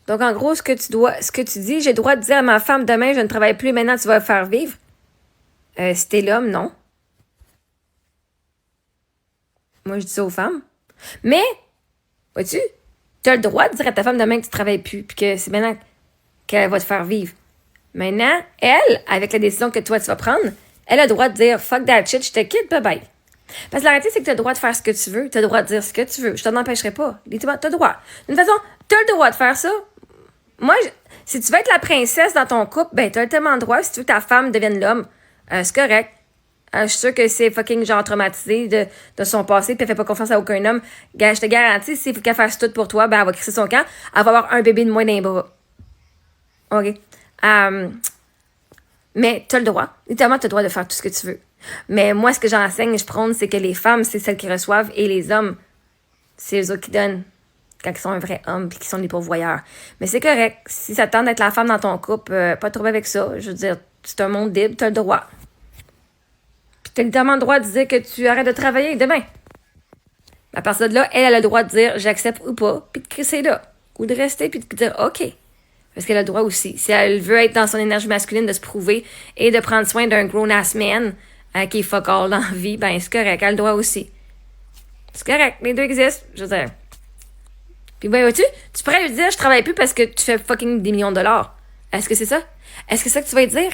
Donc, en gros, ce que tu dis, j'ai le droit de dire à ma femme demain, je ne travaille plus, maintenant tu vas le faire vivre. Si t'es l'homme, non. Moi, je dis ça aux femmes. Mais, vois-tu, tu as le droit de dire à ta femme demain que tu travailles plus, puis que c'est maintenant qu'elle va te faire vivre. Maintenant, elle, avec la décision que toi, tu vas prendre, elle a le droit de dire fuck that shit, je te quitte, bye bye. Parce que la réalité, c'est que tu as le droit de faire ce que tu veux, tu as le droit de dire ce que tu veux. Je t'en empêcherai pas. Tu as le droit. D'une façon, tu as le droit de faire ça. Moi, si tu veux être la princesse dans ton couple, ben, tu as tellement le droit. Si tu veux que ta femme devienne l'homme, c'est correct. Je suis sûre que c'est fucking genre traumatisé de son passé, puis elle fait pas confiance à aucun homme. Gars, je te garantis, s'il faut qu'elle fasse tout pour toi, ben, elle va crisser son camp. Elle va avoir un bébé de moins dans les bras. OK. Mais tu as le droit. Littéralement, tu as le droit de faire tout ce que tu veux. Mais moi, ce que j'enseigne et je prône, c'est que les femmes, c'est celles qui reçoivent et les hommes, c'est eux autres qui donnent quand ils sont un vrai homme et qui sont des pourvoyeurs. Mais c'est correct. Si ça te tente d'être la femme dans ton couple, pas de trouble avec ça. Je veux dire, c'est un monde libre, tu as le droit. Puis tu as littéralement le droit de dire que tu arrêtes de travailler demain. À partir de là, elle a le droit de dire j'accepte ou pas, puis de crisser là. Ou de rester, puis de dire OK. Parce qu'elle a le droit aussi. Si elle veut être dans son énergie masculine, de se prouver et de prendre soin d'un grown-ass man qui est fuck all dans la vie, ben c'est correct. Elle a le droit aussi. C'est correct. Les deux existent. Je veux dire. Puis ben, vois-tu, tu pourrais lui dire je travaille plus parce que tu fais fucking des millions de dollars. Est-ce que c'est ça? Est-ce que c'est ça que tu vas lui dire?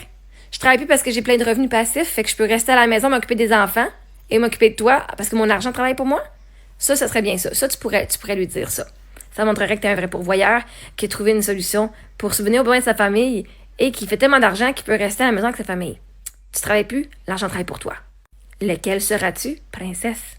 Je travaille plus parce que j'ai plein de revenus passifs, fait que je peux rester à la maison, m'occuper des enfants et m'occuper de toi parce que mon argent travaille pour moi? Ça serait bien ça. Ça, tu pourrais lui dire ça. Ça montrerait que tu es un vrai pourvoyeur, qui a trouvé une solution pour subvenir aux besoins de sa famille et qui fait tellement d'argent qu'il peut rester à la maison avec sa famille. Tu travailles plus, l'argent travaille pour toi. Lequel seras-tu, princesse?